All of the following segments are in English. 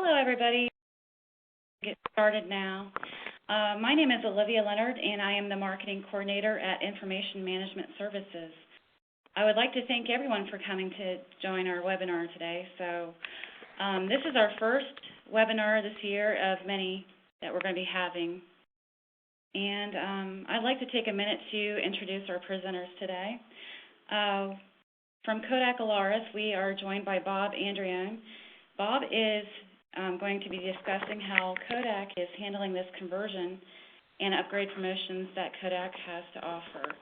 Hello, everybody. Get started now. My name is Olivia Leonard, and I am the Marketing Coordinator at Information Management Services. I would like to thank everyone for coming to join our webinar today. So this is our first webinar this year of many that we're going to be having. And I'd like to take a minute to introduce our presenters today. From Kodak Alaris, we are joined by Bob Andreone. Bob is going to be discussing how Kodak is handling this conversion and upgrade promotions that Kodak has to offer.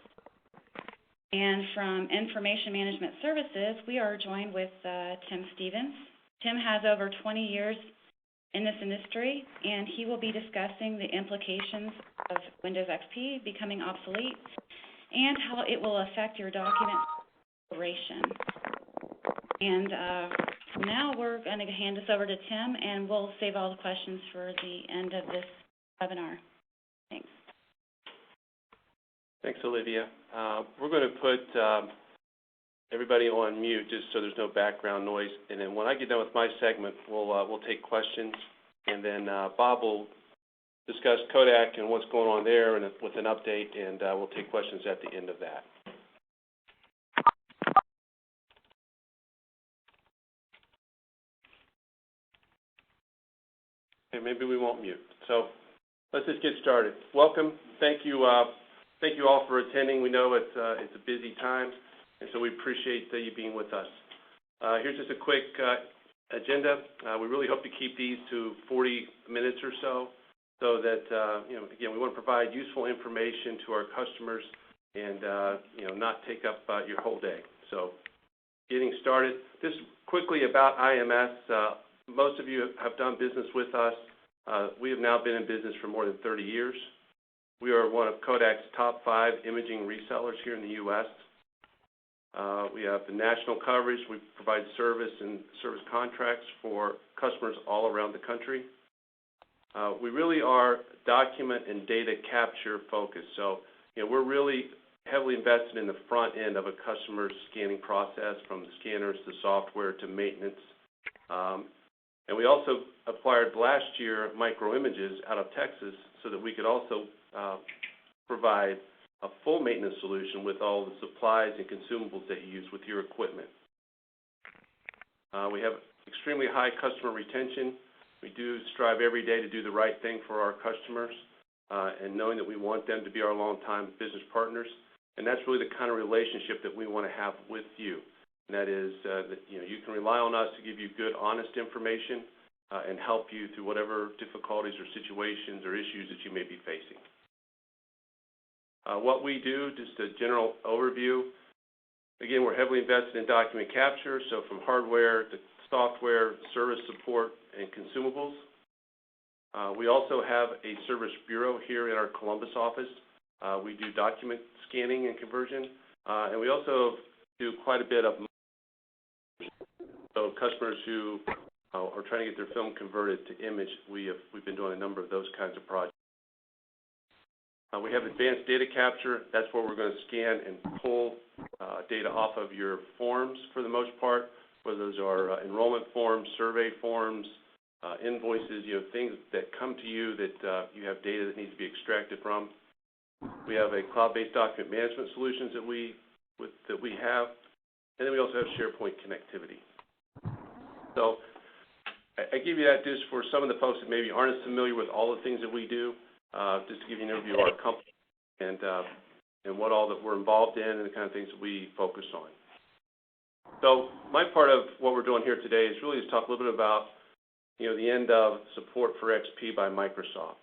And from Information Management Services, we are joined with Tim Stevens. Tim has over 20 years in this industry, and he will be discussing the implications of Windows XP becoming obsolete and how it will affect your document operation. And now we're going to hand this over to Tim, and we'll save all the questions for the end of this webinar. Thanks. Thanks, Olivia. We're going to put everybody on mute just so there's no background noise. And then when I get done with my segment, we'll take questions. And then Bob will discuss Kodak and what's going on there and with an update, and we'll take questions at the end of that. Okay, maybe we won't mute. So let's just get started. Welcome. Thank you all for attending. We know it's a busy time, and so we appreciate you being with us. Here's just a quick agenda. We really hope to keep these to 40 minutes or so that, again, we want to provide useful information to our customers and, not take up your whole day. So getting started, just quickly about IMS. Most of you have done business with us. We have now been in business for more than 30 years. We are one of Kodak's top 5 imaging resellers here in the U.S. We have the national coverage. We provide service and service contracts for customers all around the country. We really are document and data capture focused. So, we're really heavily invested in the front end of a customer's scanning process, from the scanners to software to maintenance. And we also acquired last year Microimages out of Texas so that we could also provide a full maintenance solution with all the supplies and consumables that you use with your equipment. We have extremely high customer retention. We do strive every day to do the right thing for our customers, and knowing that we want them to be our longtime business partners. And that's really the kind of relationship that we want to have with you. And that is that you can rely on us to give you good, honest information and help you through whatever difficulties or situations or issues that you may be facing. What we do, just a general overview. Again, we're heavily invested in document capture, so from hardware to software, service support, and consumables. We also have a service bureau here in our Columbus office. We do document scanning and conversion, and we also do quite a bit of customers who are trying to get their film converted to image. We've been doing a number of those kinds of projects. We have advanced data capture. That's where we're going to scan and pull data off of your forms for the most part, whether those are enrollment forms, survey forms, invoices, things that come to you that you have data that needs to be extracted from. We have a cloud-based document management solutions that we have, and then we also have SharePoint connectivity. So I give you that just for some of the folks that maybe aren't as familiar with all the things that we do, just to give you an overview of our company and what all that we're involved in and the kind of things that we focus on. So my part of what we're doing here today is really to talk a little bit about the end of support for XP by Microsoft.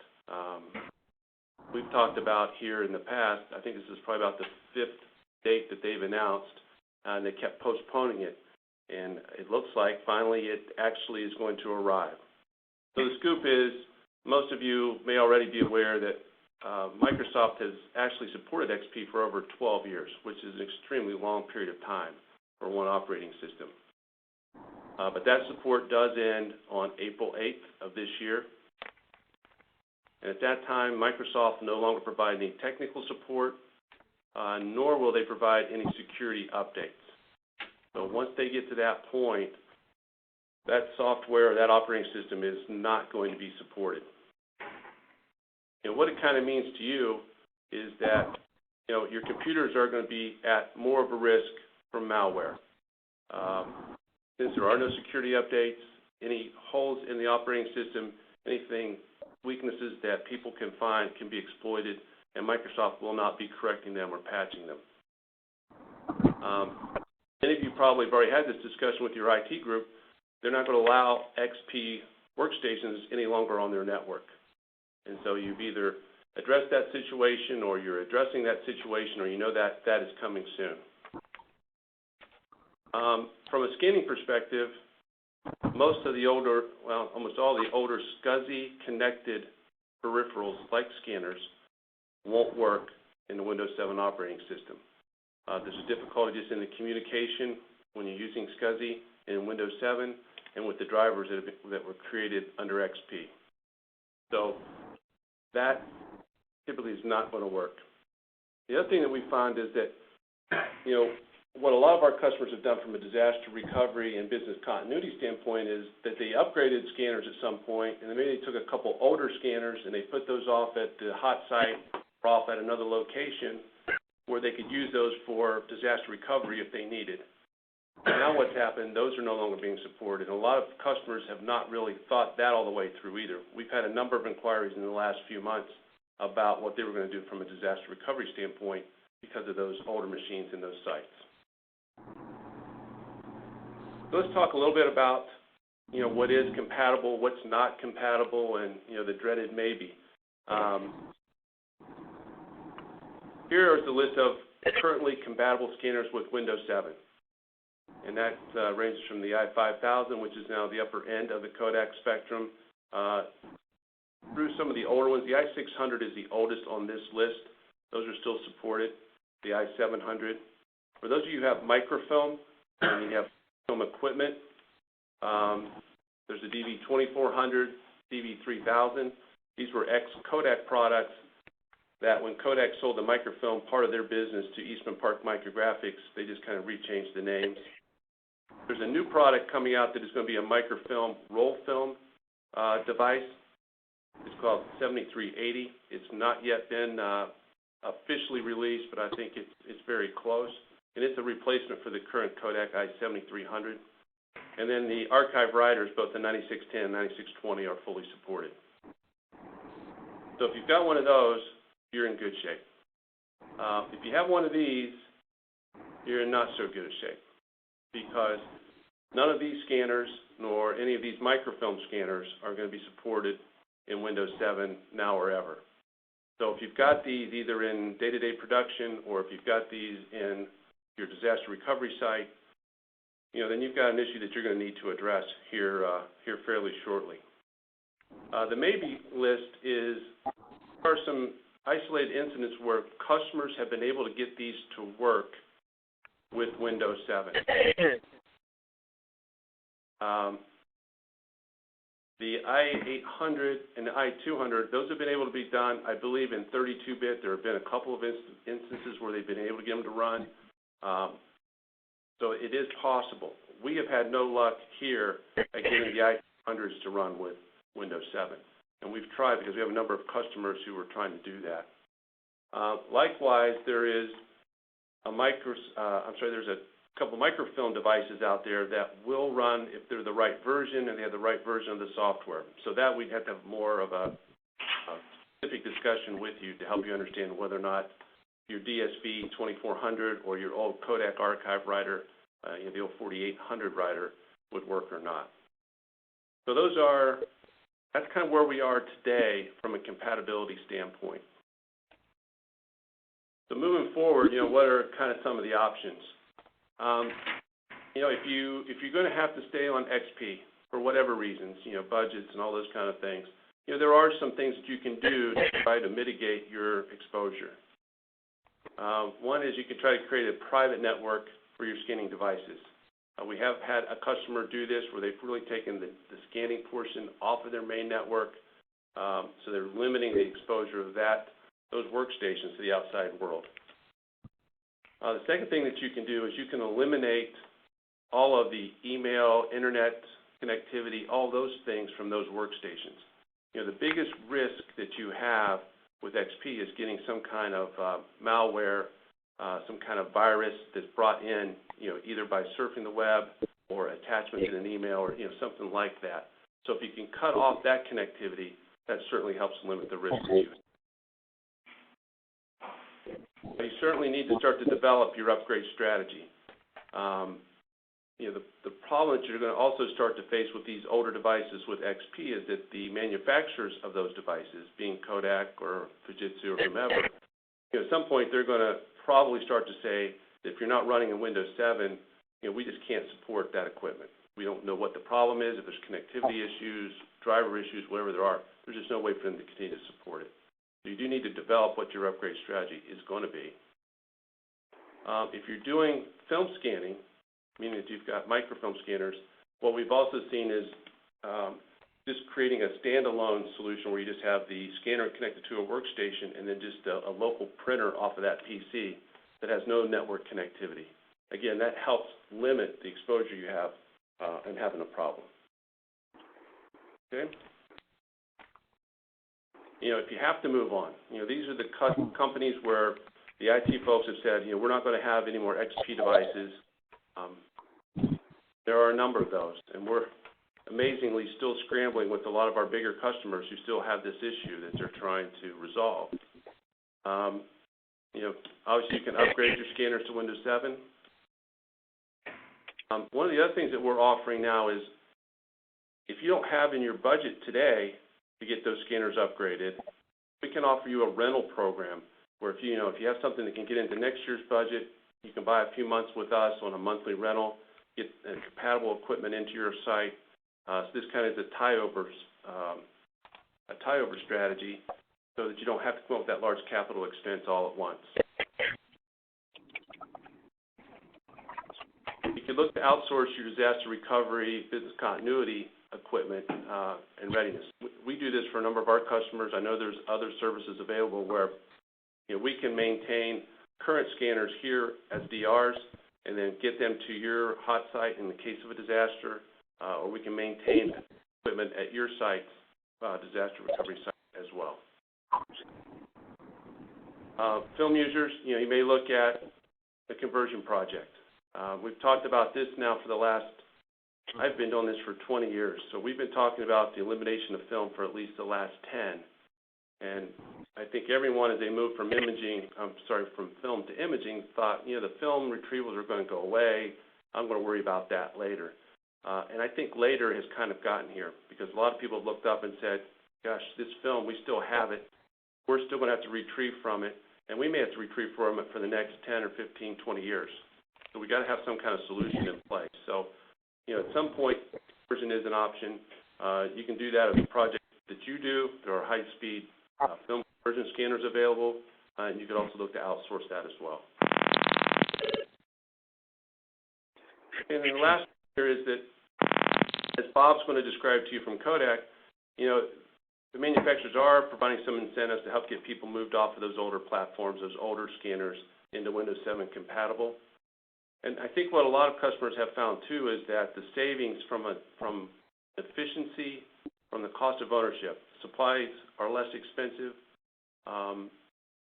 We've talked about here in the past, I think this is probably about the 5th date that they've announced, and they kept postponing it. And it looks like finally it actually is going to arrive. So the scoop is, most of you may already be aware that Microsoft has actually supported XP for over 12 years, which is an extremely long period of time for one operating system. But that support does end on April 8th of this year. And at that time, Microsoft no longer provide any technical support, nor will they provide any security updates. So once they get to that point, that software, that operating system is not going to be supported. And what it kind of means to you is that, your computers are going to be at more of a risk from malware. Since there are no security updates, any holes in the operating system, weaknesses that people can find can be exploited, and Microsoft will not be correcting them or patching them. Many of you probably have already had this discussion with your IT group. They're not going to allow XP workstations any longer on their network. And so you've either addressed that situation, or you're addressing that situation, or you know that that is coming soon. From a scanning perspective, almost all the older SCSI connected peripherals like scanners won't work in the Windows 7 operating system. There's a difficulty just in the communication when you're using SCSI in Windows 7 and with the drivers that were created under XP. So that typically is not going to work. The other thing that we find is that, what a lot of our customers have done from a disaster recovery and business continuity standpoint is that they upgraded scanners at some point, and then maybe they took a couple older scanners and they put those off at the hot site or off at another location where they could use those for disaster recovery if they needed. Now what's happened, those are no longer being supported, and a lot of customers have not really thought that all the way through either. We've had a number of inquiries in the last few months about what they were going to do from a disaster recovery standpoint because of those older machines in those sites. So let's talk a little bit about, what is compatible, what's not compatible, and, the dreaded maybe. Here is the list of currently compatible scanners with Windows 7. And that ranges from the i5000, which is now the upper end of the Kodak spectrum, through some of the older ones. The i600 is the oldest on this list. Those are still supported. The i700. For those of you who have microfilm and you have film equipment, there's the DV2400, DV3000. These were ex-Kodak products that when Kodak sold the microfilm part of their business to Eastman Park Micrographics, they just kind of rechanged the names. There's a new product coming out that is going to be a microfilm roll film device. It's called 7380. It's not yet been officially released, but I think it's very close. And it's a replacement for the current Kodak i7300. And then the archive writers, both the 9610 and 9620, are fully supported. So if you've got one of those, you're in good shape. If you have one of these, you're in not so good a shape, because none of these scanners nor any of these microfilm scanners are going to be supported in Windows 7 now or ever. So if you've got these either in day-to-day production, or if you've got these in your disaster recovery site, then you've got an issue that you're going to need to address here fairly shortly. The maybe list are some isolated incidents where customers have been able to get these to work with Windows 7. The i800 and the i200, those have been able to be done, I believe, in 32-bit. There have been a couple of instances where they've been able to get them to run. So it is possible. We have had no luck here at getting the i800s to run with Windows 7. And we've tried because we have a number of customers who are trying to do that. Likewise, there's a couple microfilm devices out there that will run if they're the right version and they have the right version of the software. So that we'd have to have more of a specific discussion with you to help you understand whether or not your DSV 2400 or your old Kodak archive writer, the old 4800 writer, would work or not. So that's kind of where we are today from a compatibility standpoint. So moving forward, what are kind of some of the options? If you're going to have to stay on XP for whatever reasons, budgets and all those kind of things, there are some things that you can do to try to mitigate your exposure. One is you can try to create a private network for your scanning devices. We have had a customer do this where they've really taken the scanning portion off of their main network, so they're limiting the exposure of those workstations to the outside world. The second thing that you can do is you can eliminate all of the email, internet connectivity, all those things from those workstations. You know, the biggest risk that you have with XP is getting some kind of malware, some kind of virus that's brought in, you know, either by surfing the web or attachments in an email or, you know, something like that. So if you can cut off that connectivity, that certainly helps limit the risk to you. You certainly need to start to develop your upgrade strategy. You know, the problem that you're going to also start to face with these older devices with XP is that the manufacturers of those devices, being Kodak or Fujitsu or whomever, you know, at some point they're going to probably start to say that if you're not running in Windows 7, you know, we just can't support that equipment. We don't know what the problem is, if there's connectivity issues, driver issues, whatever there are. There's just no way for them to continue to support it. So you do need to develop what your upgrade strategy is going to be. If you're doing film scanning, meaning that you've got microfilm scanners, what we've also seen is just creating a standalone solution where you just have the scanner connected to a workstation and then just a local printer off of that PC that has no network connectivity. Again, that helps limit the exposure you have and having a problem. Okay? You know, if you have to move on, you know, these are the companies where the IT folks have said, you know, we're not going to have any more XP devices. There are a number of those, and we're amazingly still scrambling with a lot of our bigger customers who still have this issue that they're trying to resolve. You know, obviously you can upgrade your scanners to Windows 7. One of the other things that we're offering now is if you don't have in your budget today to get those scanners upgraded, we can offer you a rental program where if you have something that can get into next year's budget, you can buy a few months with us on a monthly rental, get compatible equipment into your site. So this kind of is a tie-over strategy so that you don't have to come up with that large capital expense all at once. You can look to outsource your disaster recovery, business continuity equipment and readiness. We do this for a number of our customers. I know there's other services available where we can maintain current scanners here as DRs and then get them to your hot site in the case of a disaster, or we can maintain equipment at your site's disaster recovery site as well. Film users, you may look at the conversion project. We've talked about this now for the last, I've been doing this for 20 years, so we've been talking about the elimination of film for at least the last 10. And I think everyone, as they moved from film to imaging, thought, the film retrievals are going to go away. I'm going to worry about that later. And I think later has kind of gotten here because a lot of people have looked up and said, gosh, this film, we still have it. We're still going to have to retrieve from it, and we may have to retrieve from it for the next 10 or 15, 20 years. So we got to have some kind of solution in place. So, at some point, conversion is an option. You can do that as a project that you do. There are high-speed film conversion scanners available, and you could also look to outsource that as well. And then the last here is that, as Bob's going to describe to you from Kodak, the manufacturers are providing some incentives to help get people moved off of those older platforms, those older scanners, into Windows 7 compatible. And I think what a lot of customers have found, too, is that the savings from efficiency, from the cost of ownership, supplies are less expensive,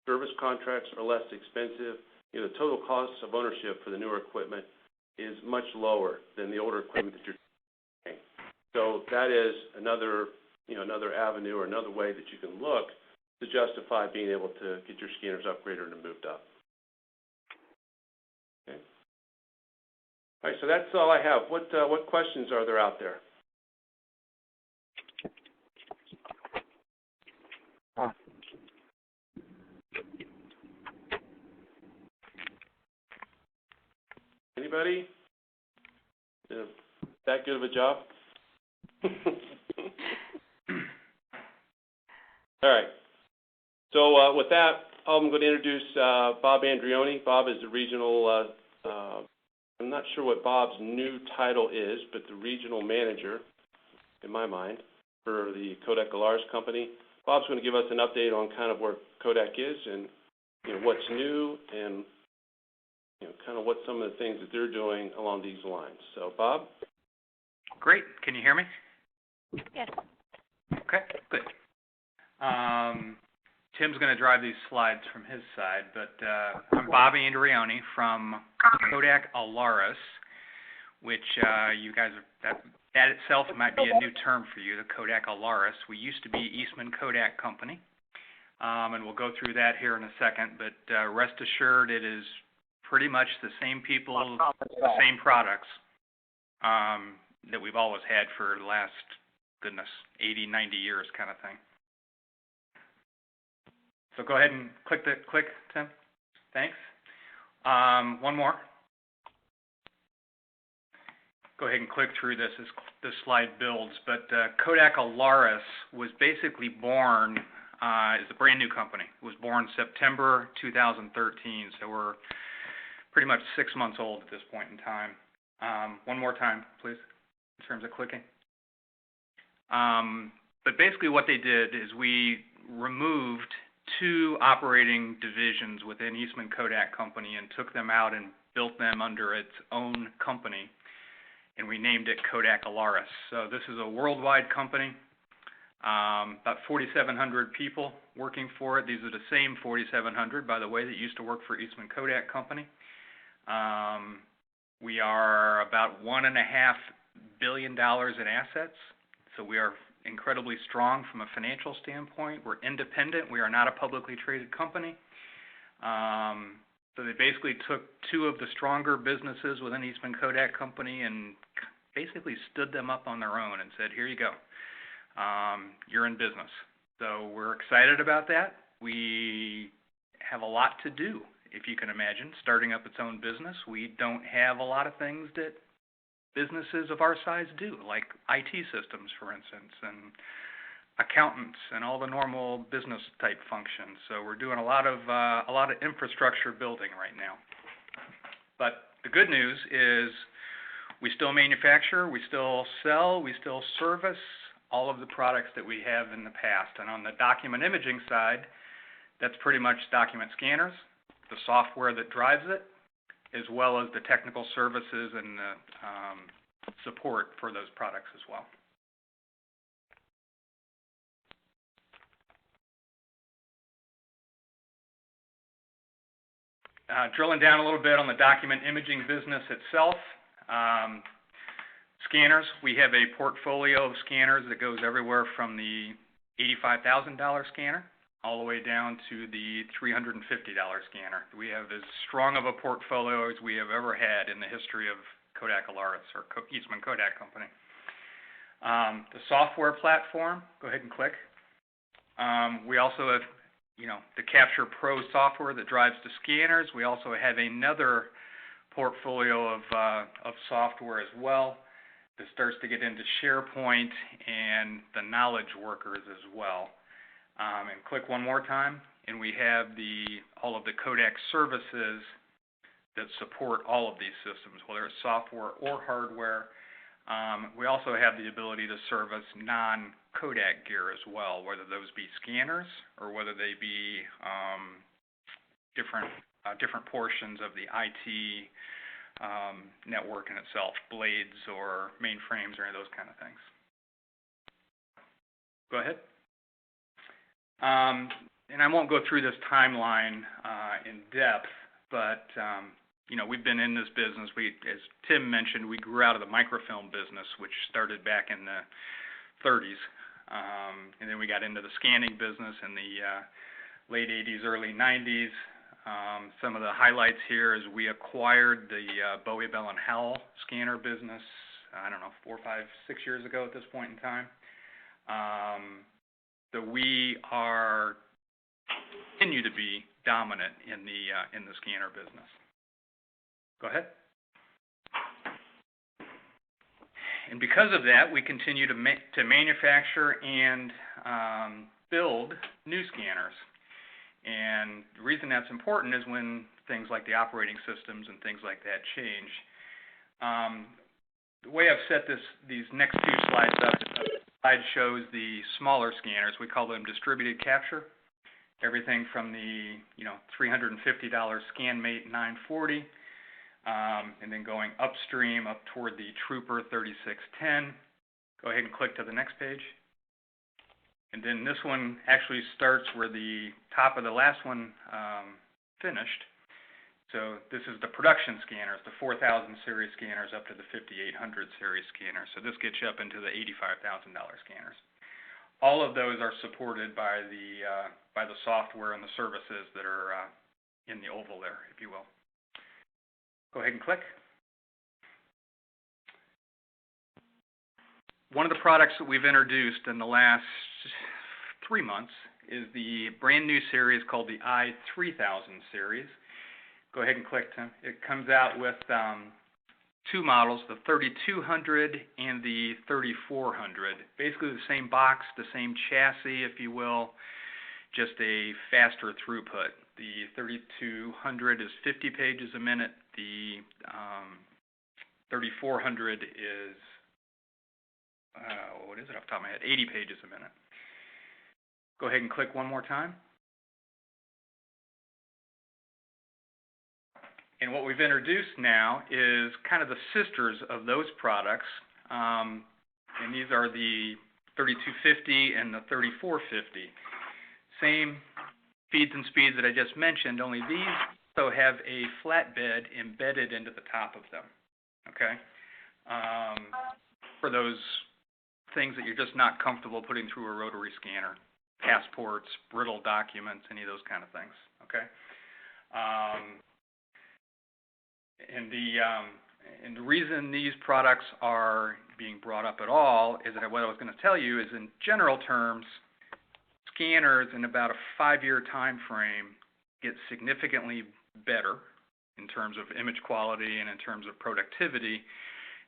service contracts are less expensive. The total cost of ownership for the newer equipment is much lower than the older equipment that you're using. So that is another avenue or another way that you can look to justify being able to get your scanners upgraded and moved up. Okay. All right, so that's all I have. What questions are there out there? Anybody? That good of a job? All right. So with that, I'm going to introduce Bob Andreoni. Bob is the regional, I'm not sure what Bob's new title is, but the regional manager, in my mind, for the Kodak Alaris company. Bob's going to give us an update on kind of where Kodak is and what's new and kind of what some of the things that they're doing along these lines. So, Bob? Great. Can you hear me? Yes. Okay, good. Tim's going to drive these slides from his side, but I'm Bob Andreoni from Kodak Alaris, which you guys are, that itself might be a new term for you, the Kodak Alaris. We used to be Eastman Kodak Company, and we'll go through that here in a second, but rest assured it is pretty much the same people, the same products that we've always had for the last, 80, 90 years kind of thing. So go ahead and click, Tim. Thanks. One more. Go ahead and click through this as this slide builds. But Kodak Alaris was basically born as a brand new company. It was born September 2013, so we're pretty much 6 months old at this point in time. One more time, please, in terms of clicking. But basically what they did is we removed 2 operating divisions within Eastman Kodak Company and took them out and built them under its own company, and we named it Kodak Alaris. So this is a worldwide company, about 4,700 people working for it. These are the same 4,700, by the way, that used to work for Eastman Kodak Company. We are about $1.5 billion in assets, so we are incredibly strong from a financial standpoint. We're independent. We are not a publicly traded company. So they basically took 2 of the stronger businesses within Eastman Kodak Company and basically stood them up on their own and said, here you go. You're in business. So we're excited about that. We have a lot to do, if you can imagine, starting up its own business. We don't have a lot of things that businesses of our size do, like IT systems, for instance, and accountants and all the normal business type functions. So we're doing a lot of infrastructure building right now. But the good news is we still manufacture, we still sell, we still service all of the products that we have in the past. And on the document imaging side, that's pretty much document scanners, the software that drives it, as well as the technical services and the support for those products as well. Drilling down a little bit on the document imaging business itself. Scanners, we have a portfolio of scanners that goes everywhere from the $85,000 scanner all the way down to the $350 scanner. We have as strong of a portfolio as we have ever had in the history of Kodak Alaris, or Eastman Kodak Company. The software platform, go ahead and click. We also have, the Capture Pro software that drives the scanners. We also have another portfolio of software as well that starts to get into SharePoint and the knowledge workers as well. And click one more time, and we have all of the Kodak services that support all of these systems, whether it's software or hardware. We also have the ability to service non-Kodak gear as well, whether those be scanners or whether they be different portions of the IT network in itself, blades or mainframes or any of those kind of things. Go ahead. And I won't go through this timeline in depth, but we've been in this business. As Tim mentioned, we grew out of the microfilm business, which started back in the 30s, and then we got into the scanning business in the late 80s, early 90s. Some of the highlights here is we acquired the Bowie, Bell & Howell scanner business, 4, 5, 6 years ago at this point in time. So we continue to be dominant in the scanner business. Go ahead. And because of that, we continue to manufacture and build new scanners. And the reason that's important is when things like the operating systems and things like that change. The way I've set these next 2 slides up, the slide shows the smaller scanners. We call them distributed capture. Everything from the $350 ScanMate 940 And then going upstream up toward the Trooper 3610. Go ahead and click to the next page. And then this one actually starts where the top of the last one finished. So this is the production scanners, the 4000 series scanners up to the 5800 series scanners. So this gets you up into the $85,000 scanners. All of those are supported by the software and the services that are in the oval there, if you will. Go ahead and click. One of the products that we've introduced in the last 3 months is the brand new series called the i3000 series. Go ahead and click, Tim. It comes out with two models, the 3200 and the 3400. Basically the same box, the same chassis, if you will, just a faster throughput. The 3200 is 50 pages a minute. The 3400 is, what is it off the top of my head, 80 pages a minute. Go ahead and click one more time. And what we've introduced now is kind of the sisters of those products, and these are the 3250 and the 3450. Same feeds and speeds that I just mentioned, only these also have a flatbed embedded into the top of them, okay? For those things that you're just not comfortable putting through a rotary scanner, passports, brittle documents, any of those kind of things, okay? And the reason these products are being brought up at all is that what I was going to tell you is, in general terms, scanners in about a 5-year time frame get significantly better in terms of image quality and in terms of productivity,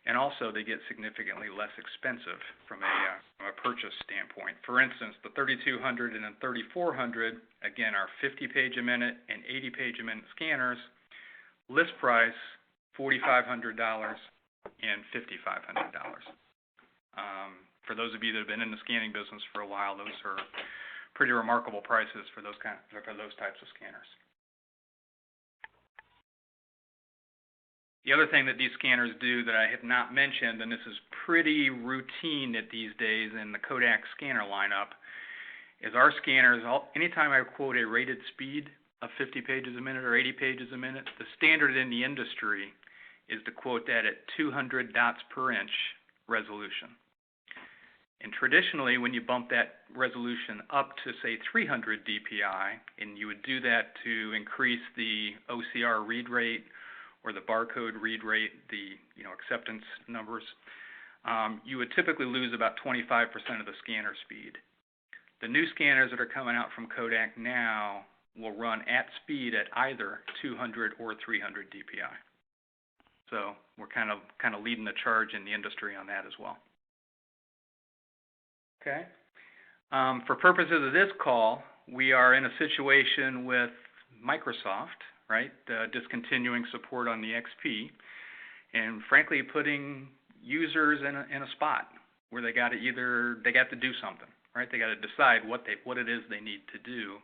and also they get significantly less expensive from a purchase standpoint. For instance, the 3200 and the 3400, again, are 50 page a minute and 80 page a minute scanners. List price, $4,500 and $5,500. For those of you that have been in the scanning business for a while, those are pretty remarkable prices for those types of scanners. The other thing that these scanners do that I have not mentioned, and this is pretty routine at these days in the Kodak scanner lineup, is our scanners, anytime I quote a rated speed of 50 pages a minute or 80 pages a minute, the standard in the industry is to quote that at 200 dots per inch resolution. And traditionally, when you bump that resolution up to, say, 300 dpi, and you would do that to increase the OCR read rate or the barcode read rate, the acceptance numbers, you would typically lose about 25% of the scanner speed. The new scanners that are coming out from Kodak now will run at speed at either 200 or 300 dpi. So we're kind of leading the charge in the industry on that as well. Okay. For purposes of this call, we are in a situation with Microsoft, right, discontinuing support on the XP, and frankly putting users in a spot where they got to do something, right? They got to decide what it is they need to do.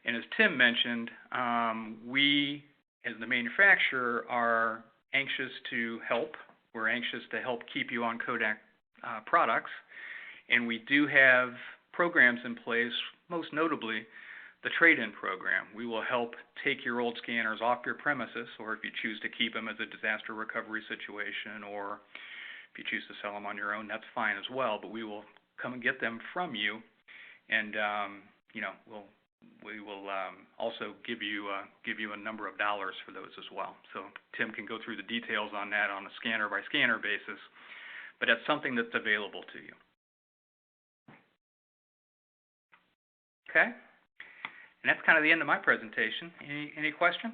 And as Tim mentioned, we, as the manufacturer, are anxious to help. We're anxious to help keep you on Kodak products. And we do have programs in place, most notably the trade-in program. We will help take your old scanners off your premises, or if you choose to keep them as a disaster recovery situation, or if you choose to sell them on your own, that's fine as well. But we will come and get them from you, and we will also give you a number of dollars for those as well. So Tim can go through the details on that on a scanner by scanner basis, but that's something that's available to you. Okay, and that's kind of the end of my presentation. Any questions?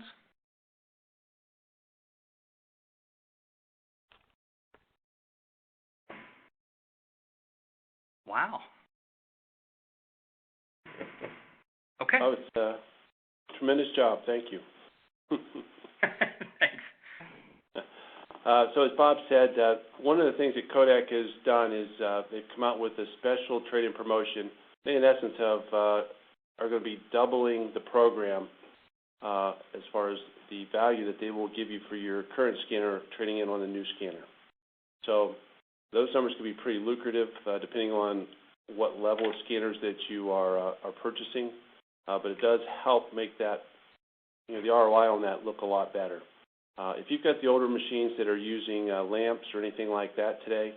Wow. Okay. Oh, it's a tremendous job. Thank you. Thanks. So as Bob said, one of the things that Kodak has done is they've come out with a special trade-in promotion. They, in essence, are going to be doubling the program as far as the value that they will give you for your current scanner trading in on the new scanner. So those numbers can be pretty lucrative depending on what level of scanners that you are purchasing, but it does help make that, the ROI on that look a lot better. If you've got the older machines that are using lamps or anything like that today,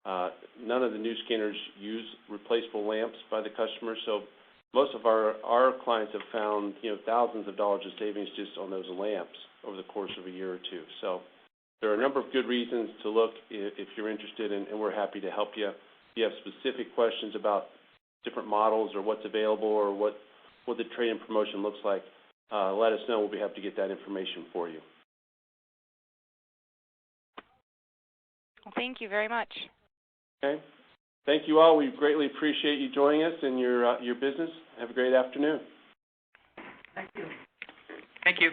none of the new scanners use replaceable lamps by the customer, so most of our clients have found, thousands of dollars of savings just on those lamps over the course of a year or two. So there are a number of good reasons to look if you're interested, and we're happy to help you. If you have specific questions about different models or what's available or what the trade-in promotion looks like, let us know. We'll be happy to get that information for you. Well, thank you very much. Okay. Thank you all. We greatly appreciate you joining us in your business. Have a great afternoon. Thank you.